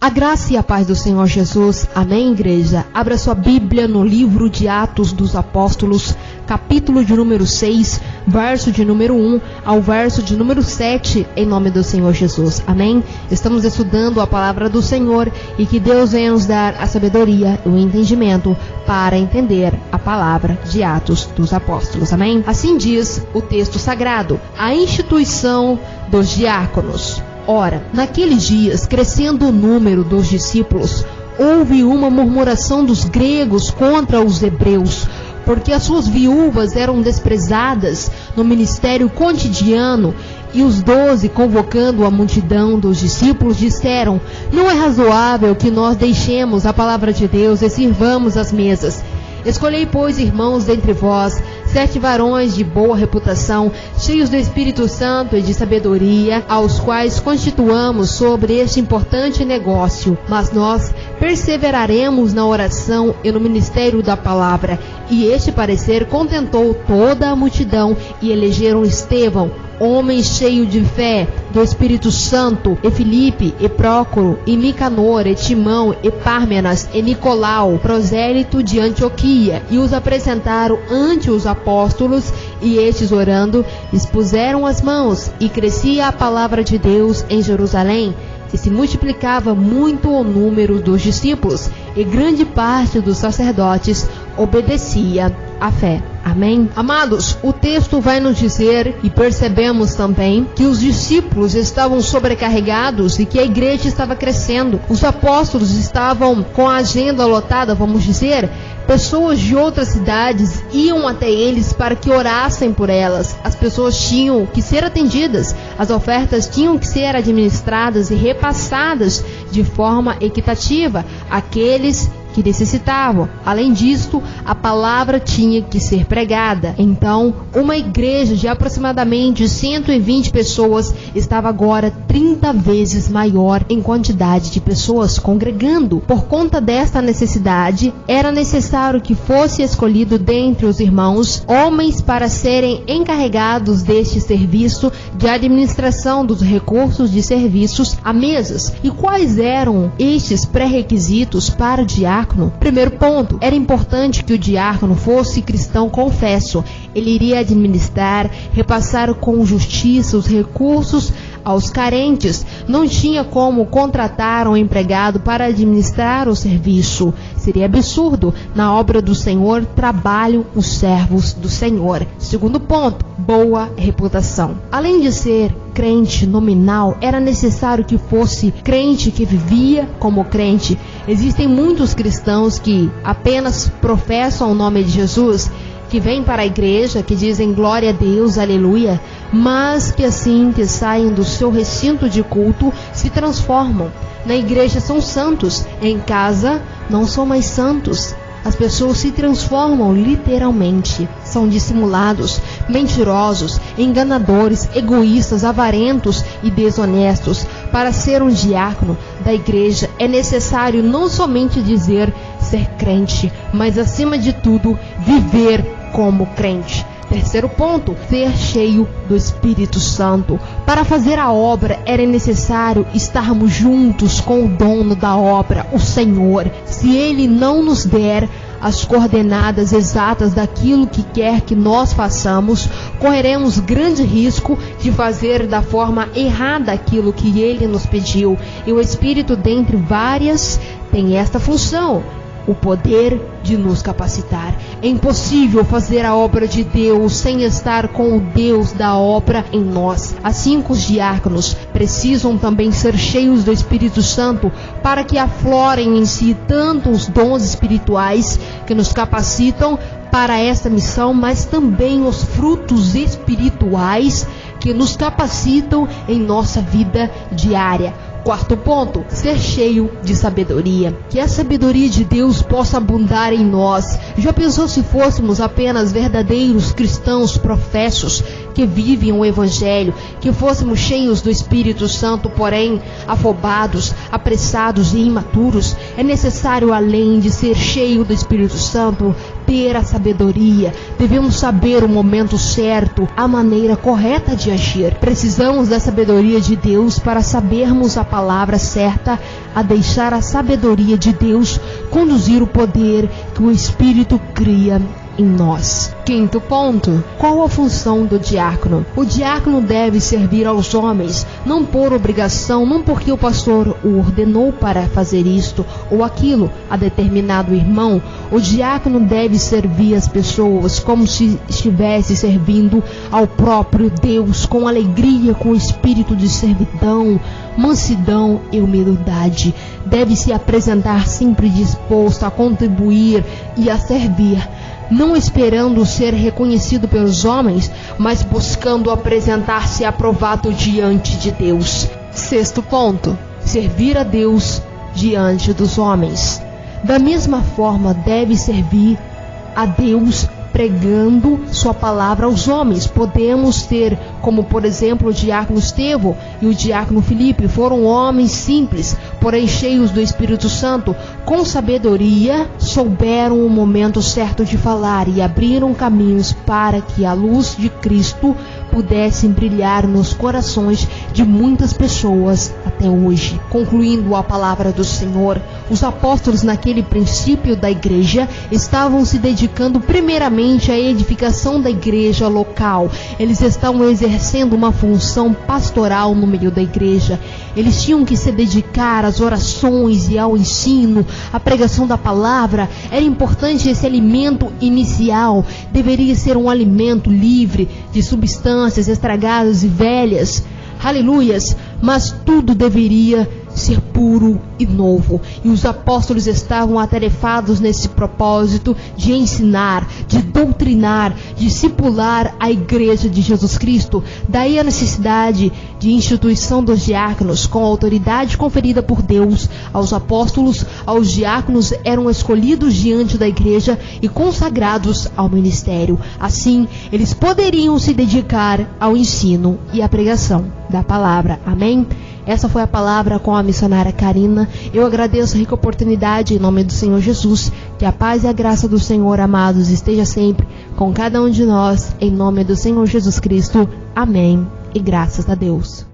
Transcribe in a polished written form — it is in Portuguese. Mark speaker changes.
Speaker 1: A graça e a paz do Senhor Jesus. Amém, igreja? Abra sua Bíblia no livro de Atos dos Apóstolos, capítulo de número 6, verso de número 1 ao verso de número 7, em nome do Senhor Jesus. Amém? Estamos estudando a palavra do Senhor e que Deus venha nos dar a sabedoria e o entendimento para entender a palavra de Atos dos Apóstolos. Amém? Assim diz o texto sagrado, a instituição dos diáconos. Ora, naqueles dias, crescendo o número dos discípulos, houve uma murmuração dos gregos contra os hebreus, porque as suas viúvas eram desprezadas no ministério cotidiano. E os 12, convocando a multidão dos discípulos, disseram: não é razoável que nós deixemos a palavra de Deus e sirvamos as mesas. Escolhei, pois, irmãos, dentre vós, 7 varões de boa reputação, cheios do Espírito Santo e de sabedoria, aos quais constituamos sobre este importante negócio. Mas nós perseveraremos na oração e no ministério da palavra. E este parecer contentou toda a multidão, e elegeram Estevão, homem cheio de fé, do Espírito Santo, e Filipe, e Prócoro, e Nicanor, e Timão, e Pármenas, e Nicolau, prosélito de Antioquia, e os apresentaram ante os apóstolos, e estes, orando, expuseram as mãos, e crescia a palavra de Deus em Jerusalém, e se multiplicava muito o número dos discípulos, e grande parte dos sacerdotes obedecia à fé. Amém? Amados, o texto vai nos dizer, e percebemos também, que os discípulos estavam sobrecarregados e que a igreja estava crescendo. Os apóstolos estavam com a agenda lotada, vamos dizer. Pessoas de outras cidades iam até eles para que orassem por elas. As pessoas tinham que ser atendidas, as ofertas tinham que ser administradas e repassadas de forma equitativa àqueles que necessitavam. Além disto, a palavra tinha que ser pregada. Então, uma igreja de aproximadamente 120 pessoas estava agora 30 vezes maior em quantidade de pessoas congregando. Por conta desta necessidade, era necessário que fosse escolhido dentre os irmãos homens para serem encarregados deste serviço de administração dos recursos de serviços a mesas. E quais eram estes pré-requisitos para o diácono? Primeiro ponto, era importante que o diácono fosse cristão confesso. Ele iria administrar, repassar com justiça os recursos aos carentes. Não tinha como contratar um empregado para administrar o serviço. Seria absurdo. Na obra do Senhor trabalham os servos do Senhor. Segundo ponto, boa reputação. Além de ser crente nominal, era necessário que fosse crente que vivia como crente. Existem muitos cristãos que apenas professam o nome de Jesus, que vêm para a igreja, que dizem glória a Deus, aleluia, mas que assim que saem do seu recinto de culto, se transformam. Na igreja são santos, em casa não são mais santos. As pessoas se transformam literalmente. São dissimulados, mentirosos, enganadores, egoístas, avarentos e desonestos. Para ser um diácono da igreja é necessário não somente dizer ser crente, mas acima de tudo viver como crente. Terceiro ponto, ser cheio do Espírito Santo. Para fazer a obra era necessário estarmos juntos com o dono da obra, o Senhor. Se Ele não nos der as coordenadas exatas daquilo que quer que nós façamos, correremos grande risco de fazer da forma errada aquilo que Ele nos pediu. E o Espírito, dentre várias, tem esta função: o poder de nos capacitar. É impossível fazer a obra de Deus sem estar com o Deus da obra em nós. Assim que os diáconos precisam também ser cheios do Espírito Santo para que aflorem em si tanto os dons espirituais que nos capacitam para esta missão, mas também os frutos espirituais que nos capacitam em nossa vida diária. Quarto ponto, ser cheio de sabedoria. Que a sabedoria de Deus possa abundar em nós. Já pensou se fôssemos apenas verdadeiros cristãos professos, que que vivem o Evangelho, que fôssemos cheios do Espírito Santo, porém afobados, apressados e imaturos. É necessário, além de ser cheio do Espírito Santo, ter a sabedoria. Devemos saber o momento certo, a maneira correta de agir. Precisamos da sabedoria de Deus para sabermos a palavra certa, a deixar a sabedoria de Deus conduzir o poder que o Espírito cria em nós. Quinto ponto: qual a função do diácono? O diácono deve servir aos homens, não por obrigação, não porque o pastor o ordenou para fazer isto ou aquilo a determinado irmão. O diácono deve servir as pessoas como se estivesse servindo ao próprio Deus, com alegria, com espírito de servidão, mansidão e humildade. Deve se apresentar sempre disposto a contribuir e a servir, não esperando ser reconhecido pelos homens, mas buscando apresentar-se aprovado diante de Deus. Sexto ponto: servir a Deus diante dos homens. Da mesma forma, deve servir a Deus pregando sua palavra aos homens. Podemos ter, como por exemplo, o diácono Estevão e o diácono Filipe, foram homens simples, porém cheios do Espírito Santo. Com sabedoria, souberam o momento certo de falar e abriram caminhos para que a luz de Cristo pudesse brilhar nos corações de muitas pessoas até hoje. Concluindo a palavra do Senhor, os apóstolos naquele princípio da igreja estavam se dedicando primeiramente à edificação da igreja local. Eles estavam exercendo uma função pastoral no meio da igreja. Eles tinham que se dedicar às orações e ao ensino, à pregação da palavra. Era importante esse alimento inicial. Deveria ser um alimento livre de substâncias estragadas e velhas. Aleluias! Mas tudo deveria ser puro e novo. E os apóstolos estavam atarefados nesse propósito de ensinar, de doutrinar, discipular a igreja de Jesus Cristo. Daí a necessidade de instituição dos diáconos, com a autoridade conferida por Deus aos apóstolos. Aos diáconos eram escolhidos diante da igreja e consagrados ao ministério. Assim, eles poderiam se dedicar ao ensino e à pregação da palavra. Amém? Essa foi a palavra com a missionária Karina. Eu agradeço a rica oportunidade em nome do Senhor Jesus. Que a paz e a graça do Senhor, amados, esteja sempre com cada um de nós, em nome do Senhor Jesus Cristo. Amém. E graças a Deus.